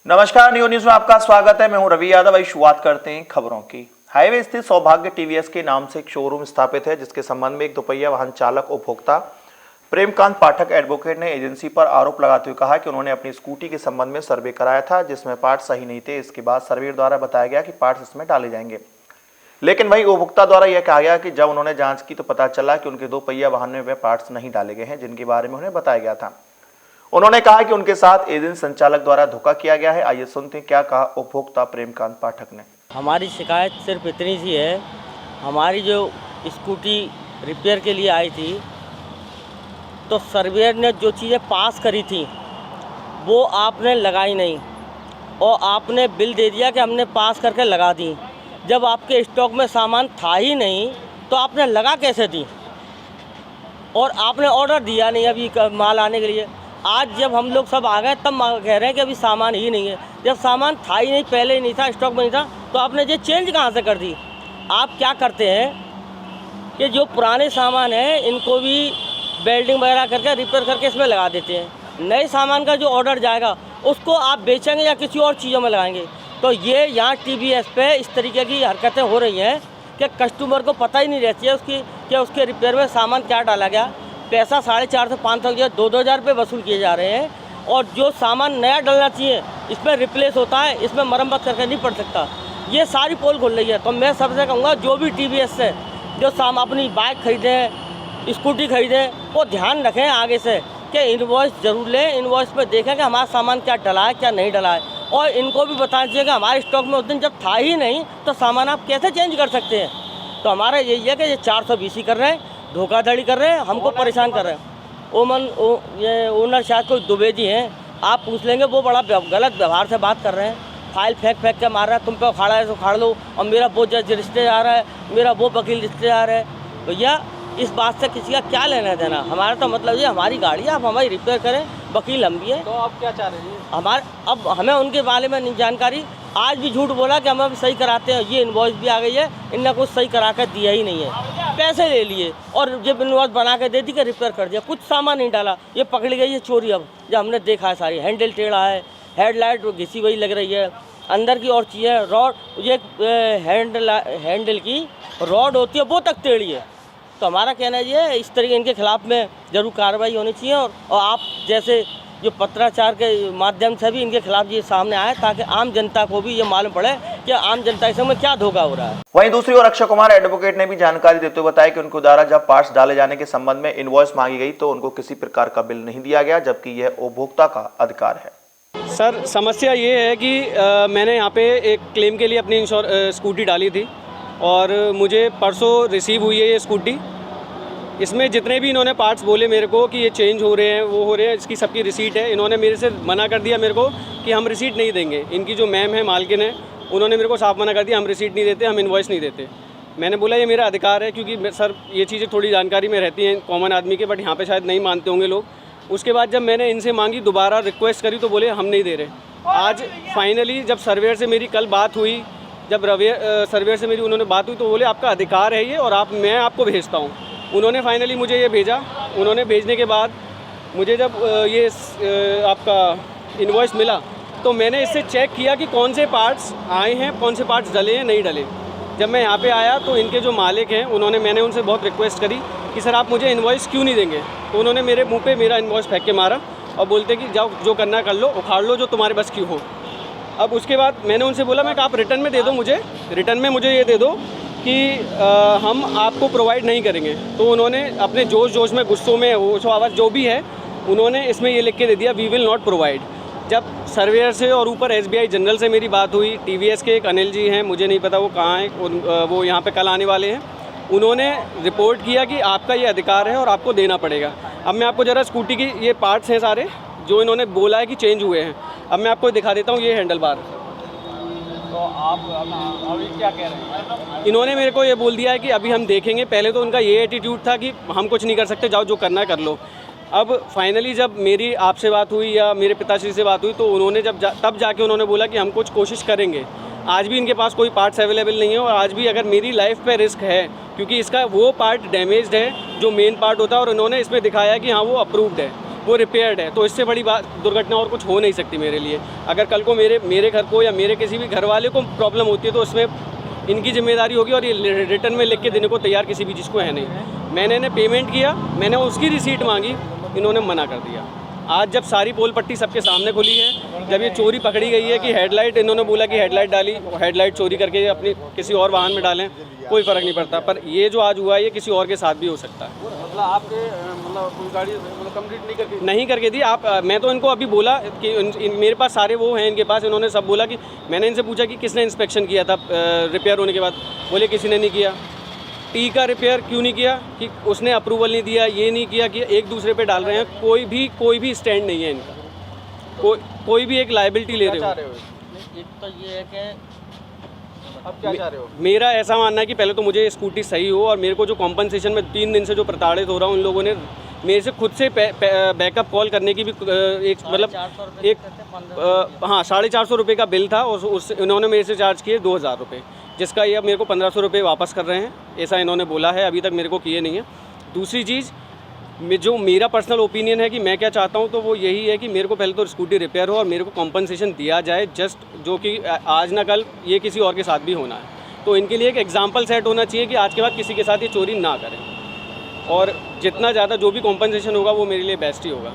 नमस्कार, न्यूज में आपका स्वागत है। मैं हूं रवि यादव। शुरुआत करते हैं खबरों की। हाईवे स्थित सौभाग्य टीवीएस के नाम से एक शोरूम स्थापित है, जिसके संबंध में एक दोपहिया वाहन चालक उपभोक्ता प्रेमकांत पाठक एडवोकेट ने एजेंसी पर आरोप लगाते हुए कहा कि उन्होंने अपनी स्कूटी के संबंध में सर्वे कराया था, जिसमें पार्ट सही नहीं थे। इसके बाद सर्वेयर द्वारा बताया गया कि पार्ट्स इसमें डाले जाएंगे, लेकिन वहीं उपभोक्ता द्वारा यह कहा गया कि जब उन्होंने जांच की तो पता चला कि उनके दोपहिया वाहन में वे पार्ट्स नहीं डाले गए हैं, जिनके बारे में उन्हें बताया गया था। उन्होंने कहा कि उनके साथ एजेंसी संचालक द्वारा धोखा किया गया है। आइए सुनते हैं क्या कहा उपभोक्ता प्रेमकांत पाठक ने। हमारी शिकायत सिर्फ इतनी सी है, हमारी जो स्कूटी रिपेयर के लिए आई थी तो सर्वेयर ने जो चीज़ें पास करी थी वो आपने लगाई नहीं और आपने बिल दे दिया कि हमने पास करके लगा दी। जब आपके स्टॉक में सामान था ही नहीं तो आपने लगा कैसे दी? और आपने ऑर्डर दिया नहीं अभी माल आने के लिए। आज जब हम लोग सब आ गए तब कह रहे हैं कि अभी सामान ही नहीं है। जब सामान था ही नहीं, पहले ही नहीं था, स्टॉक में नहीं था, तो आपने ये चेंज कहाँ से कर दी? आप क्या करते हैं कि जो पुराने सामान है इनको भी वेल्डिंग वगैरह करके रिपेयर करके इसमें लगा देते हैं। नए सामान का जो ऑर्डर जाएगा उसको आप बेचेंगे या किसी और चीज़ों में लगाएंगे। तो ये यहाँ टीवीएस पे इस तरीके की हरकतें हो रही हैं कि कस्टमर को पता ही नहीं रहती है उसके रिपेयर में सामान क्या डाला गया। पैसा 450 से 500 की 2-2 हज़ार रुपये वसूल किए जा रहे हैं और जो सामान नया डलना चाहिए इसमें रिप्लेस होता है, इसमें मरम्मत करके नहीं पड़ सकता। ये सारी पोल खुल रही है। तो मैं सबसे कहूँगा जो भी टीवीएस से जो अपनी बाइक खरीदें, स्कूटी खरीदें, वो ध्यान रखें आगे से कि इनवॉइस ज़रूर लें। इनवॉइस पर देखें कि हमारा सामान क्या डला है क्या नहीं डला है, और इनको भी बताना चाहिए कि हमारे स्टॉक में उस दिन जब था ही नहीं तो सामान आप कैसे चेंज कर सकते हैं। तो हमारा यही है कि ये 420 कर रहे हैं, धोखाधड़ी कर रहे हैं, हमको परेशान कर रहे हैं। ये ओनर शायद कोई दुबे जी हैं, आप पूछ लेंगे, वो बड़ा गलत व्यवहार से बात कर रहे हैं। फाइल फेंक के मार रहा है, तुम पे उखाड़ा है तो उखाड़ लो, और मेरा वो जज रिश्तेदार है, मेरा वो वकील रिश्तेदार है। भैया इस बात से किसी का क्या लेना देना? हमारा तो मतलब ये हमारी गाड़ी है, आप हमारी रिपेयर करें, वकील हम भी हैं। तो आप क्या चाह रहे हैं? अब हमें उनके बारे में नहीं जानकारी। आज भी झूठ बोला कि हम अब सही कराते हैं, ये इनवॉइस भी आ गई है, इनने कुछ सही करा कर दिया ही नहीं है, पैसे ले लिए और जब इनवॉइस बना के दे दी कि रिपेयर कर दिया, कुछ सामान नहीं डाला। ये पकड़ी गई है चोरी। अब जब हमने देखा है सारी हैंडल टेढ़ा है, हेडलाइट घिसी हुई लग रही है, अंदर की और चीज़ें, रॉड ये हैंडल की रॉड होती है वो तक टेढ़ी है। तो हमारा कहना ये है इस तरीके इनके खिलाफ में ज़रूर कार्रवाई होनी चाहिए और आप जैसे जो पत्राचार के माध्यम से भी इनके खिलाफ ये सामने आए, ताकि आम जनता को भी ये मालूम पड़े कि आम जनता के संग में क्या धोखा हो रहा है। वहीं दूसरी ओर अक्षय कुमार एडवोकेट ने भी जानकारी देते हुए बताया कि उनको द्वारा जब पार्ट्स डाले जाने के संबंध में इनवॉइस मांगी गई तो उनको किसी प्रकार का बिल नहीं दिया गया, जबकि यह उपभोक्ता का अधिकार है। सर, समस्या ये है कि मैंने यहाँ पे एक क्लेम के लिए अपनी स्कूटी डाली थी और मुझे परसों रिसीव हुई है ये स्कूटी। इसमें जितने भी इन्होंने पार्ट्स बोले मेरे को कि ये चेंज हो रहे हैं, वो हो रहे हैं, इसकी सबकी रिसीट है। इन्होंने मेरे से मना कर दिया मेरे को कि हम रिसीट नहीं देंगे। इनकी जो मैम है, मालकिन है, उन्होंने मेरे को साफ मना कर दिया, हम रिसीट नहीं देते, हम इनवॉइस नहीं देते। मैंने बोला ये मेरा अधिकार है, क्योंकि सर ये चीज़ें थोड़ी जानकारी में रहती हैं कॉमन आदमी के, बट यहाँ पर शायद नहीं मानते होंगे लोग। उसके बाद जब मैंने इनसे मांगी, दोबारा रिक्वेस्ट करी, तो बोले हम नहीं दे रहे। आज फाइनली जब सर्वेयर से मेरी कल बात हुई, जब सर्वेयर से मेरी उन्होंने बात हुई तो बोले आपका अधिकार है ये और मैं आपको भेजता हूँ। उन्होंने फाइनली मुझे ये भेजा। उन्होंने भेजने के बाद मुझे जब ये आपका इनवॉइस मिला तो मैंने इससे चेक किया कि कौन से पार्ट्स आए हैं, कौन से पार्ट्स डले हैं, नहीं डले। जब मैं यहाँ पे आया तो इनके जो मालिक हैं मैंने उनसे बहुत रिक्वेस्ट करी कि सर आप मुझे इनवॉइस क्यों नहीं देंगे, तो उन्होंने मेरे मुँह पर मेरा इनवॉइस फेंक के मारा और बोलते कि जाओ जो करना कर लो, उखाड़ लो जो तुम्हारे बस की हो। अब उसके बाद मैंने उनसे बोला मैं आप रिटर्न में दे दो, मुझे रिटर्न में मुझे ये दे दो कि हम आपको प्रोवाइड नहीं करेंगे। तो उन्होंने अपने जोश में, गुस्सों में, वो आवाज़ जो भी है, उन्होंने इसमें ये लिख के दे दिया वी विल नॉट प्रोवाइड। जब सर्वेयर से और ऊपर SBI जनरल से मेरी बात हुई, TVS के एक अनिल जी हैं, मुझे नहीं पता वो कहाँ हैं, वो यहाँ पे कल आने वाले हैं, उन्होंने रिपोर्ट किया कि आपका ये अधिकार है और आपको देना पड़ेगा। अब मैं आपको ज़रा स्कूटी की ये पार्ट्स हैं सारे जो इन्होंने बोला है कि चेंज हुए हैं, अब मैं आपको दिखा देता हूँ। ये हैंडल बार, तो आप अभी क्या कह रहे हैं? इन्होंने मेरे को ये बोल दिया है कि अभी हम देखेंगे। पहले तो उनका ये एटीट्यूड था कि हम कुछ नहीं कर सकते, जाओ जो करना है कर लो। अब फाइनली जब मेरी आपसे बात हुई या मेरे पिताश्री से बात हुई तो उन्होंने तब जाके उन्होंने बोला कि हम कुछ कोशिश करेंगे। आज भी इनके पास कोई पार्ट्स अवेलेबल नहीं है और आज भी अगर मेरी लाइफ पे रिस्क है, क्योंकि इसका वो पार्ट डैमेज्ड है जो मेन पार्ट होता है और उन्होंने इसमें दिखाया है कि हाँ वो अप्रूव्ड है, वो रिपेयर्ड है, तो इससे बड़ी बात दुर्घटना और कुछ हो नहीं सकती मेरे लिए। अगर कल को मेरे घर को या मेरे किसी भी घर वाले को प्रॉब्लम होती है तो उसमें इनकी जिम्मेदारी होगी, और ये रिटर्न में लिख के देने को तैयार किसी भी चीज़ को है नहीं। मैंने इन्हें पेमेंट किया, मैंने उसकी रिसीट मांगी, इन्होंने मना कर दिया। आज जब सारी पोल पट्टी सबके सामने खुली है, जब ये चोरी पकड़ी गई है कि हेडलाइट, इन्होंने बोला कि हेडलाइट डाली, हेडलाइट चोरी करके अपनी किसी और वाहन में डालें, कोई फ़र्क नहीं पड़ता। पर ये जो आज हुआ है ये किसी और के साथ भी हो सकता है। मतलब आपके कोई गाड़ी कंप्लीट नहीं करके दी आप। मैं तो इनको अभी बोला कि मेरे पास सारे वो हैं इनके पास, इन्होंने सब बोला कि मैंने इनसे पूछा कि किसने इंस्पेक्शन किया था रिपेयर होने के बाद, बोले किसी ने नहीं किया। टी का रिपेयर क्यों नहीं किया कि उसने अप्रूवल नहीं दिया, ये नहीं किया कि एक दूसरे पे डाल रहे हैं। कोई भी स्टैंड नहीं है इनका, कोई भी एक लायबिलिटी ले रहे हो। एक तो ये है कि अब क्या चाह रहे हो? मेरा ऐसा मानना है कि पहले तो मुझे स्कूटी सही हो, और मेरे को जो कॉम्पनसेशन में 3 दिन से जो प्रताड़ित हो रहा हूँ, उन लोगों ने मेरे से खुद से बैकअप कॉल करने की भी एक मतलब हाँ 450 रुपये का बिल था, और उस इन्होंने मेरे से चार्ज किए 2000 रुपये, जिसका ये अब मेरे को 1500 रुपये वापस कर रहे हैं, ऐसा इन्होंने बोला है। अभी तक मेरे को किए नहीं है। दूसरी चीज़ जो मेरा पर्सनल ओपिनियन है कि मैं क्या चाहता हूँ, तो वो यही है कि मेरे को पहले तो स्कूटी रिपेयर हो और मेरे को कॉम्पनसेशन दिया जाए, जस्ट जो कि आज ना कल ये किसी और के साथ भी होना है। तो इनके लिए एक एग्जाम्पल सेट होना चाहिए कि आज के बाद किसी के साथ ये चोरी ना करें, और जितना ज़्यादा जो भी कॉम्पनसेशन होगा वो मेरे लिए बेस्ट ही होगा।